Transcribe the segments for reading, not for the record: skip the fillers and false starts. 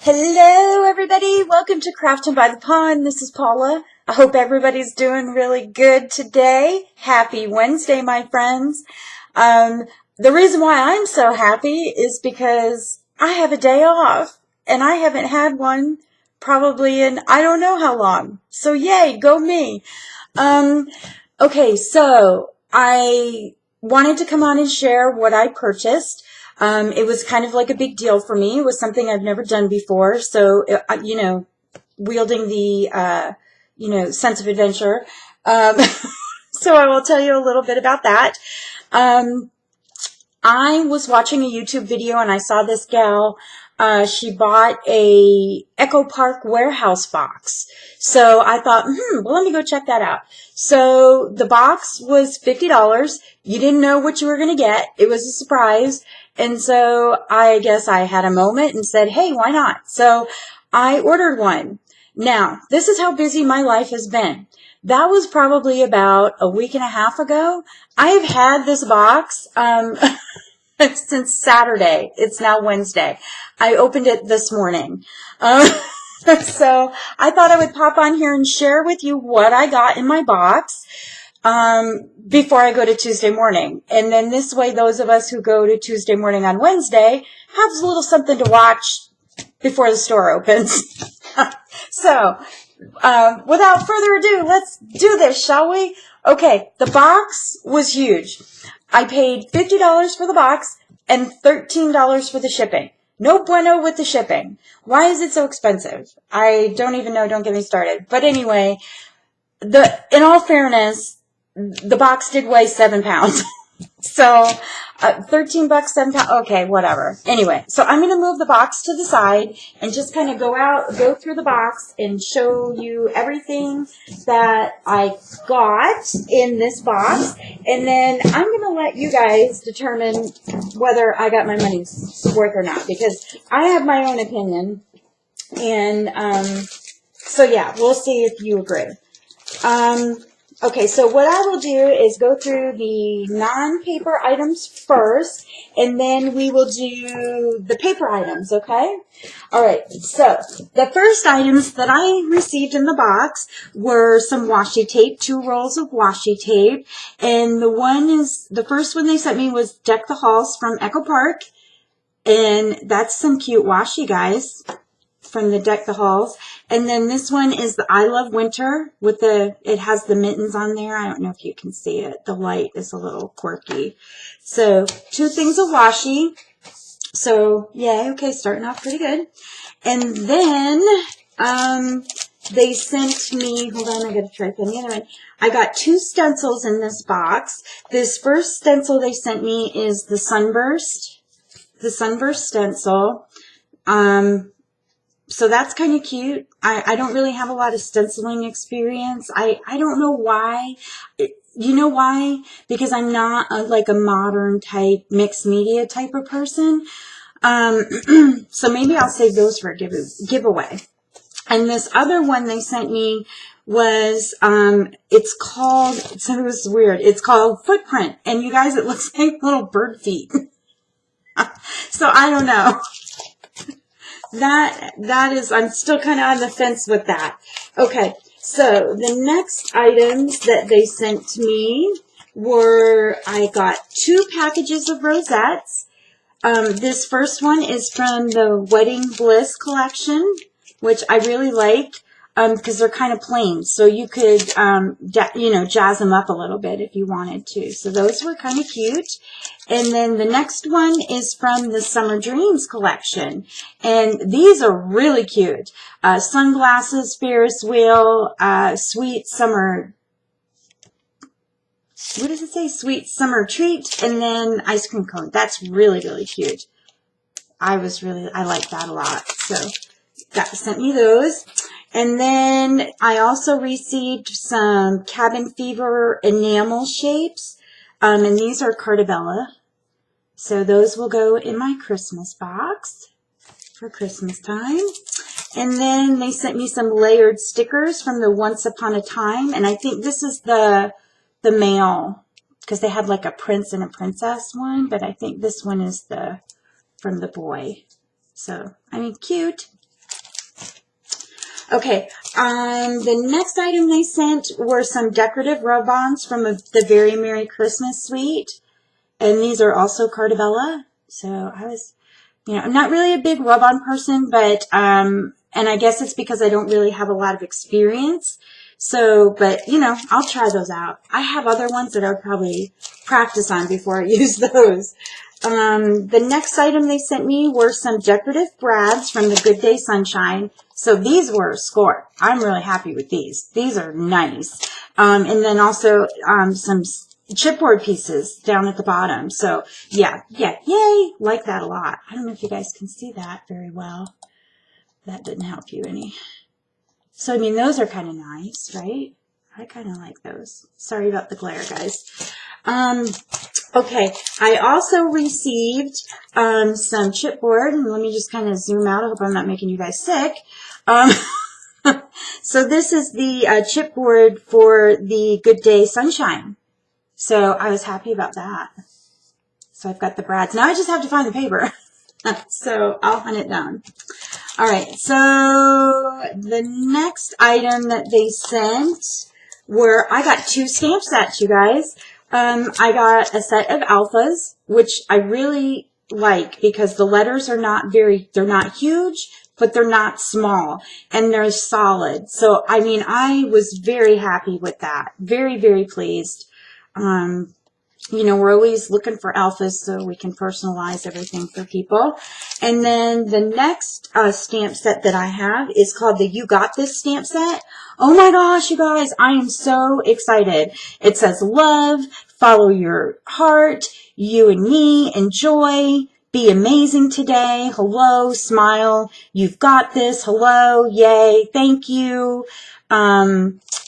Hello everybody, welcome to Crafting by the Pond. This is Paula. I hope everybody's doing really good today. Happy Wednesday, my friends. The reason why I'm so happy is because I have a day off and I haven't had one probably in I don't know how long. So yay, go me. Okay, so I wanted to come on and share what I purchased. It was kind of like a big deal for me. It was something I've never done before. So, wielding the, sense of adventure. So I will tell you a little bit about that. I was watching a YouTube video and I saw this gal. She bought a Echo Park warehouse box. So I thought, well, let me go check that out. So the box was $50. You didn't know what you were going to get. It was a surprise. And so I guess I had a moment and said, hey, why not? So I ordered one. Now, this is how busy my life has been. That was probably about a week and a half ago. I've had this box since Saturday. It's now Wednesday. I opened it this morning. So I thought I would pop on here and share with you what I got in my box before I go to Tuesday morning. And then this way, those of us who go to Tuesday morning on Wednesday have a little something to watch before the store opens. So without further ado, let's do this, shall we? Okay, the box was huge. I paid $50 for the box and $13 for the shipping. No bueno with the shipping. Why is it so expensive? I don't even know. Don't get me started. But anyway, in all fairness, the box did weigh 7 pounds. So, $13, 7 pounds. Okay, whatever. Anyway, so I'm going to move the box to the side and just kind of go through the box and show you everything that I got in this box. And then I'm going to let you guys determine whether I got my money's worth or not, because I have my own opinion. And, so yeah, we'll see if you agree. Okay, so what I will do is go through the non-paper items first, and then we will do the paper items, okay? All right, so the first items that I received in the box were some washi tape, 2 rolls of washi tape, and the first one they sent me was Deck the Halls from Echo Park, and that's some cute washi, guys, from the Deck the Halls. And then this one is the I Love Winter with it has the mittens on there. I don't know if you can see it. The light is a little quirky. So 2 things of washi. So yeah, okay, starting off pretty good. And then they sent me, hold on, I gotta try to find the other one. I got 2 stencils in this box. This first stencil they sent me is the Sunburst stencil. So that's kind of cute. I don't really have a lot of stenciling experience. I don't know why. You know why? Because I'm not like a modern type, mixed media type of person. So maybe I'll save those for a giveaway. And this other one they sent me was, it's called, it was weird. It's called Footprint. And you guys, it looks like little bird feet. So I don't know. That is, I'm still kind of on the fence with that. Okay, so the next items that they sent to me were, I got 2 packages of rosettes. This first one is from the Wedding Bliss collection, which I really like, because they're kind of plain. So you could, jazz them up a little bit if you wanted to. So those were kind of cute. And then the next one is from the Summer Dreams collection. And these are really cute. Sunglasses, Ferris wheel, sweet summer, what does it say? Sweet summer treat, and then ice cream cone. That's really, really cute. I like that a lot. So that sent me those. And then I also received some Cabin Fever enamel shapes. And these are Cartabella. So those will go in my Christmas box for Christmas time. And then they sent me some layered stickers from the Once Upon a Time. And I think this is the male, because they had like a prince and a princess one. But I think this one is from the boy. So, I mean, cute. Okay, the next item they sent were some decorative rub-ons from the Very Merry Christmas suite. And these are also Cartabella. So I was, I'm not really a big rub-on person, but, and I guess it's because I don't really have a lot of experience. So, but, I'll try those out. I have other ones that I'll probably practice on before I use those. The next item they sent me were some decorative brads from the Good Day Sunshine. So these were a score. I'm really happy with these. These are nice. And then also some chipboard pieces down at the bottom. So yeah, yay, like that a lot. I don't know if you guys can see that very well. That didn't help you any. So I mean, those are kind of nice, right? I kind of like those. Sorry about the glare, guys. Okay, I also received some chipboard, and let me just kind of zoom out. I hope I'm not making you guys sick. So this is the chipboard for the Good Day Sunshine. So I was happy about that. So I've got the brads. Now I just have to find the paper. So I'll hunt it down. All right, so the next item that they sent were, I got 2 stamp sets, you guys. I got a set of alphas, which I really like because the letters are they're not huge, but they're not small, and they're solid. So, I mean, I was very happy with that. Very, very pleased. We're always looking for alphas so we can personalize everything for people. And then the next stamp set that I have is called the You Got This stamp set. Oh my gosh, you guys, I am so excited. It says love, follow your heart, you and me, enjoy, be amazing today, hello, smile, you've got this, hello, yay, thank you.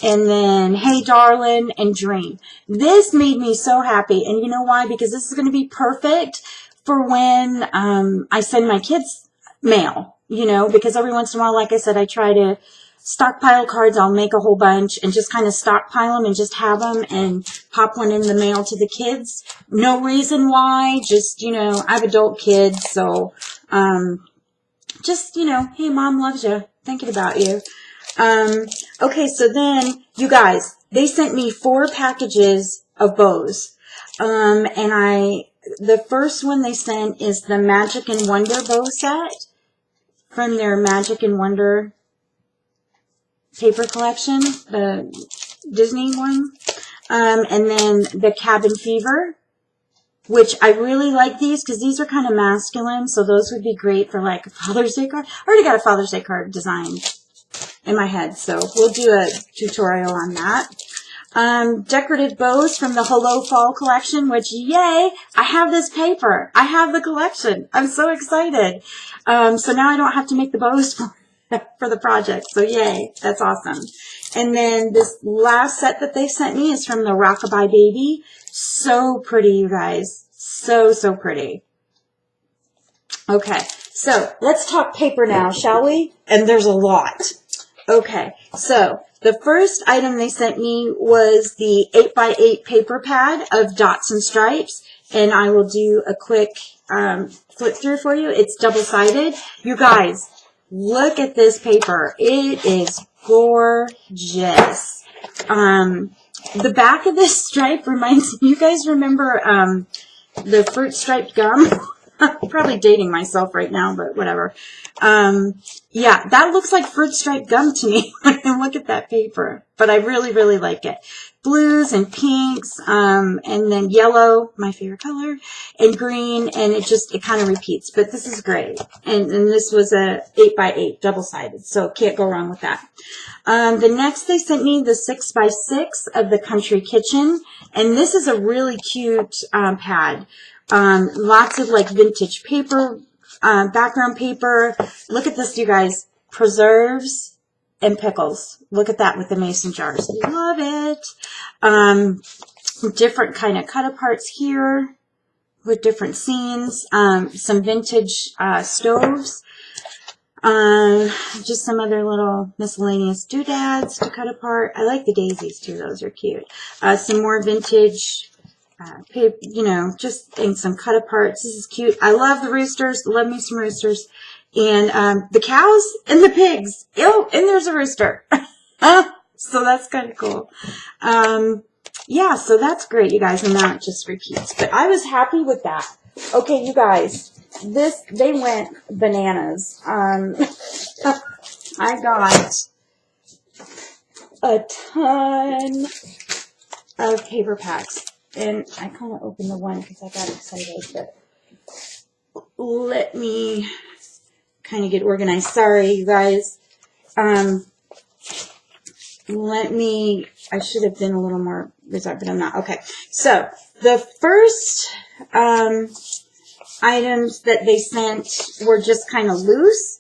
And then, hey, darling, and dream. This made me so happy. And you know why? Because this is going to be perfect for when I send my kids mail, because every once in a while, like I said, I try to stockpile cards. I'll make a whole bunch and just kind of stockpile them and just have them and pop one in the mail to the kids. No reason why, just, I have adult kids. So, just, hey, mom loves you, thinking about you. Okay, so then, you guys, they sent me 4 packages of bows. And the first one they sent is the Magic and Wonder bow set from their Magic and Wonder paper collection, the Disney one. And then the Cabin Fever, which I really like these because these are kind of masculine, so those would be great for like a Father's Day card. I already got a Father's Day card designed in my head, so we'll do a tutorial on that. Decorative bows from the Hello Fall collection, which, yay, I have this paper. I have the collection. I'm so excited. So now I don't have to make the bows for the project, so yay, that's awesome. And then this last set that they sent me is from the Rockabye Baby. So pretty, you guys. So, so pretty. Okay, so let's talk paper now, shall we? And there's a lot. Okay, so the first item they sent me was the 8x8 paper pad of dots and stripes, and I will do a quick flip through for you. It's double-sided. You guys, look at this paper. It is gorgeous. The back of this stripe reminds me, you guys remember the fruit striped gum? I'm probably dating myself right now, but whatever. Yeah, that looks like fruit striped gum to me when I look at that paper. But I really, really like it. Blues and pinks, and then yellow, my favorite color, and green, and it kind of repeats. But this is great. And this was a 8x8, double-sided, so can't go wrong with that. The next they sent me the 6x6 of the Country Kitchen, and this is a really cute pad. Lots of like vintage paper, background paper. Look at this, you guys. Preserves and pickles. Look at that with the mason jars. Love it. Different kind of cut-aparts here with different scenes. Some vintage stoves. Just some other little miscellaneous doodads to cut apart. I like the daisies too. Those are cute. Some more vintage just in some cut aparts. This is cute. I love the roosters. Love me some roosters. And the cows and the pigs. Oh, and there's a rooster. So that's kind of cool. Yeah, so that's great, you guys, and now it just repeats. But I was happy with that. Okay, you guys, they went bananas. I got a ton of paper packs, and I kind of opened the one because I got excited, but let me kind of get organized. Sorry, you guys. I should have been a little more reserved, but I'm not. Okay, so the first items that they sent were just kind of loose.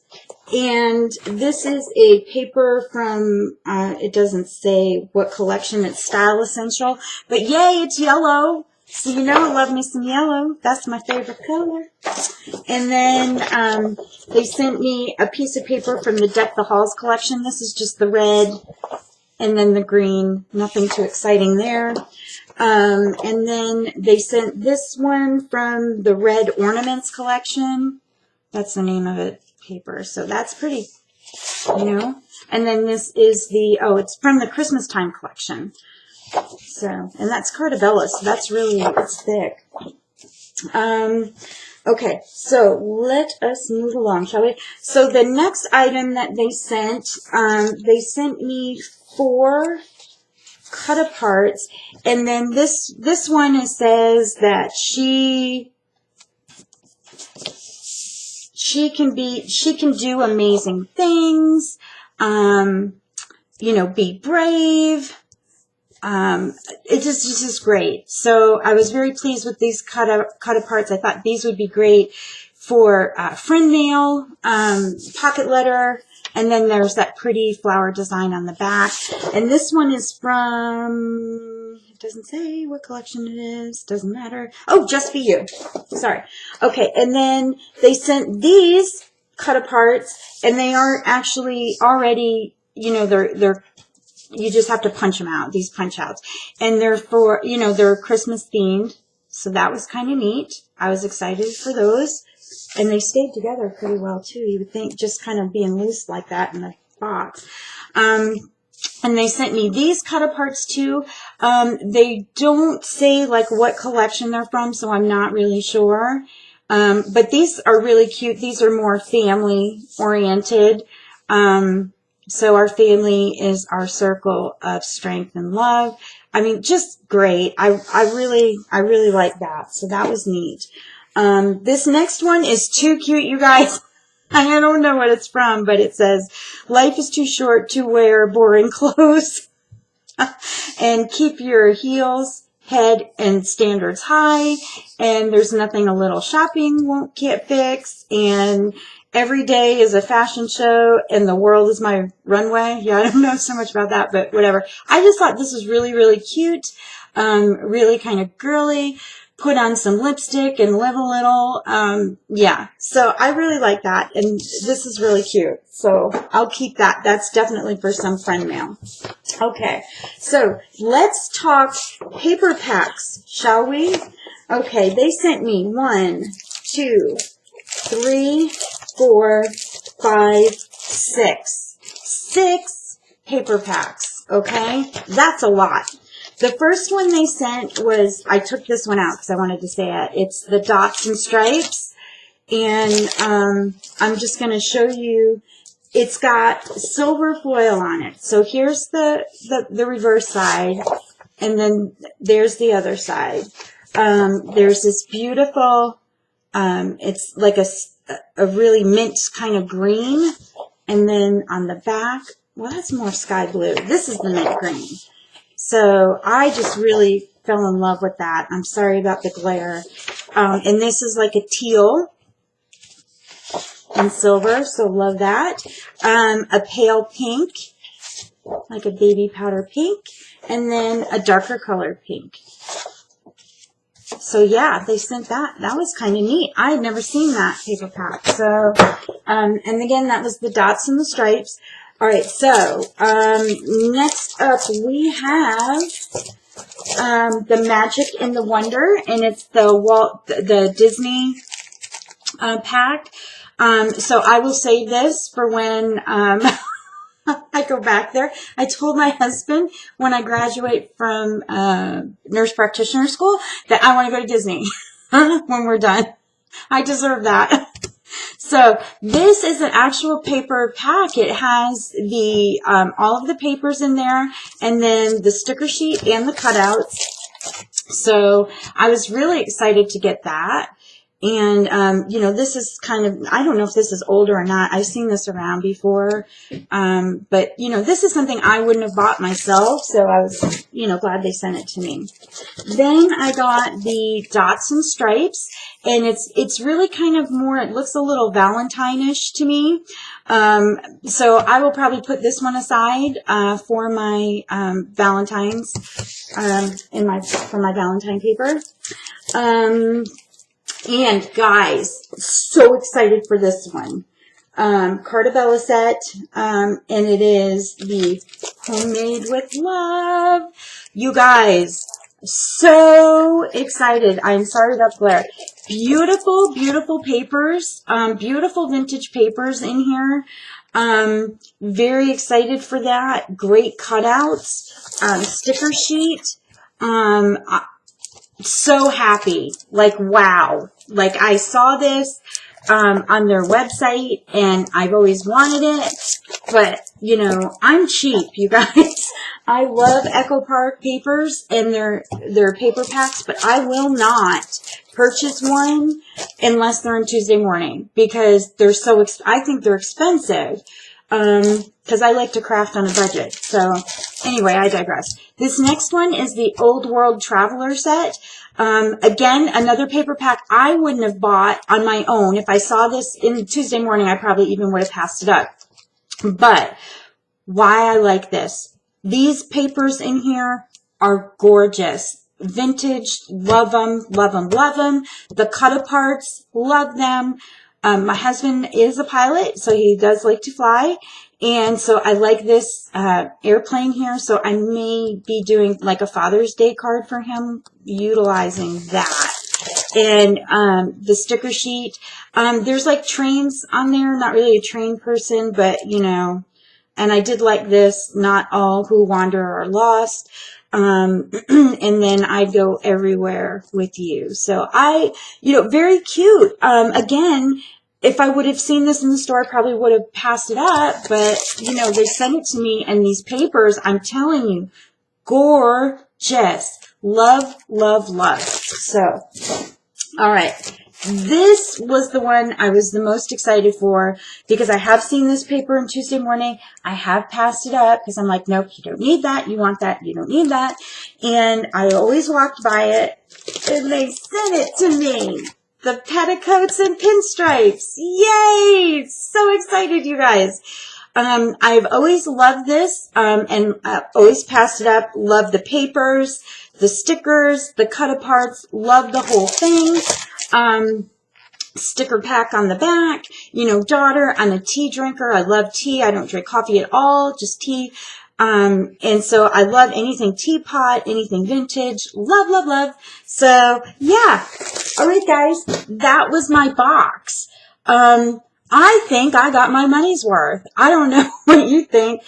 And this is a paper from, it doesn't say what collection, it's Style Essential. But yay, it's yellow. So you know I love me some yellow. That's my favorite color. And then they sent me a piece of paper from the Deck the Halls collection. This is just the red and then the green. Nothing too exciting there. And then they sent this one from the Red Ornaments collection. That's the name of it. Paper, so that's pretty, you know. And then this is the, it's from the Christmas time collection. So, and that's Cartabella, so that's really, it's thick. Okay, so let us move along, shall we? So the next item that they sent me 4 cut-aparts, and then this one says that she can do amazing things, you know, be brave. It's just great. So I was very pleased with these cut-aparts. I thought these would be great for friend mail, pocket letter, and then there's that pretty flower design on the back. And this one is from, it doesn't say what collection it is, doesn't matter. Oh, Just For You. Sorry. Okay, and then they sent these cut-aparts, and they are actually already, you know, they're you just have to punch them out, these punch-outs. And they're for, you know, they're Christmas themed, so that was kind of neat. I was excited for those. And they stayed together pretty well, too. You would think just kind of being loose like that in the box. And they sent me these cut-aparts, too. They don't say, like, what collection they're from, so I'm not really sure. But these are really cute. These are more family-oriented. So our family is our circle of strength and love. I mean, just great. I really like that. So that was neat. This next one is too cute, you guys. I don't know what it's from, but it says, life is too short to wear boring clothes. And keep your heels, head, and standards high. And there's nothing a little shopping won't get fixed. And every day is a fashion show, and the world is my runway. Yeah, I don't know so much about that, but whatever. I just thought this was really, really cute. Really kind of girly. Put on some lipstick and live a little. Yeah, so I really like that, and this is really cute. So I'll keep that. That's definitely for some friend mail. Okay, so let's talk paper packs, shall we? Okay, they sent me 1, 2, 3, 4, 5, 6. 6 paper packs, okay? That's a lot. The first one they sent was, I took this one out because I wanted to say it. It's the Dots and Stripes. And I'm just going to show you, it's got silver foil on it. So here's the reverse side. And then there's the other side. There's this beautiful, it's like a really mint kind of green. And then on the back, well, that's more sky blue. This is the mint green. So I just really fell in love with that. I'm sorry about the glare. And this is like a teal and silver, so love that. A pale pink, like a baby powder pink, and then a darker colored pink. So yeah, they sent that. That was kind of neat. I had never seen that paper pack. So, and again, that was the Dots and the Stripes. All right, so next up we have the Magic and the Wonder, and it's the Disney pack. So I will save this for when I go back there. I told my husband when I graduate from nurse practitioner school that I want to go to Disney when we're done. I deserve that. So this is an actual paper pack. It has the all of the papers in there, and then the sticker sheet and the cutouts. So I was really excited to get that. And, you know, this is kind of, I don't know if this is older or not. I've seen this around before. But, you know, this is something I wouldn't have bought myself. So I was, you know, glad they sent it to me. Then I got the dots and stripes. And it's really kind of more, it looks a little Valentine-ish to me. So I will probably put this one aside, for my, Valentine's, for my Valentine paper. And guys, so excited for this one. Cartabella set, and it is the Homemade with Love. You guys, so excited. I'm sorry about the glare. Beautiful, beautiful papers, beautiful vintage papers in here. Very excited for that. Great cutouts, sticker sheet. So happy, like, wow, like I saw this on their website and I've always wanted it, but you know, I'm cheap, you guys. I love Echo Park papers and their paper packs, but I will not purchase one unless they're on Tuesday morning because they're so I think they're expensive. Because I like to craft on a budget. So anyway, I digress. This next one is the Old World Traveler set. Again, another paper pack I wouldn't have bought on my own. If I saw this in Tuesday morning, I probably even would have passed it up. But why I like this. These papers in here are gorgeous. Vintage, love them, love them, love them. The cut-aparts, love them. My husband is a pilot, so he does like to fly. And so I like this airplane here. So I may be doing like a Father's Day card for him, utilizing that. And the sticker sheet. There's like trains on there. Not really a train person, but you know. And I did like this. Not all who wander are lost. And then I'd go everywhere with you. So you know, very cute. Again, if I would have seen this in the store, I probably would have passed it up, but you know, they sent it to me and these papers, I'm telling you, gorgeous. Love, love, love. So, all right. This was the one I was the most excited for because I have seen this paper on Tuesday morning. I have passed it up because I'm like, nope, you don't need that. You want that. You don't need that. And I always walked by it and they sent it to me. The petticoats and pinstripes. Yay! So excited, you guys. I've always loved this and always passed it up. Love the papers, the stickers, the cut-aparts. Love the whole thing. Sticker pack on the back, you know, daughter, I'm a tea drinker. I love tea. I don't drink coffee at all, just tea. And so I love anything teapot, anything vintage. Love, love, love. So yeah. All right, guys, that was my box. I think I got my money's worth. I don't know what you think.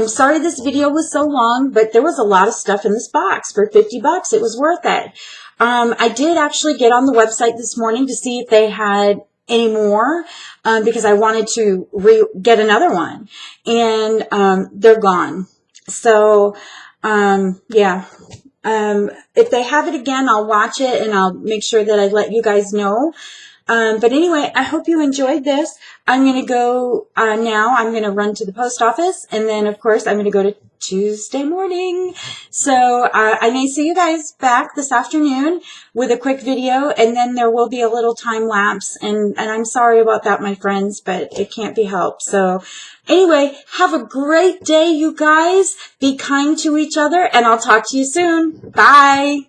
Sorry this video was so long, but there was a lot of stuff in this box. For 50 bucks, it was worth it. I did actually get on the website this morning to see if they had any more, because I wanted to get another one, and they're gone. So, yeah. If they have it again, I'll watch it and I'll make sure that I let you guys know. But anyway, I hope you enjoyed this. I'm going to go now. I'm going to run to the post office, and then, of course, I'm going to go to Tuesday morning. So I may see you guys back this afternoon with a quick video, and then there will be a little time lapse. And I'm sorry about that, my friends, but it can't be helped. So anyway, have a great day, you guys. Be kind to each other, and I'll talk to you soon. Bye.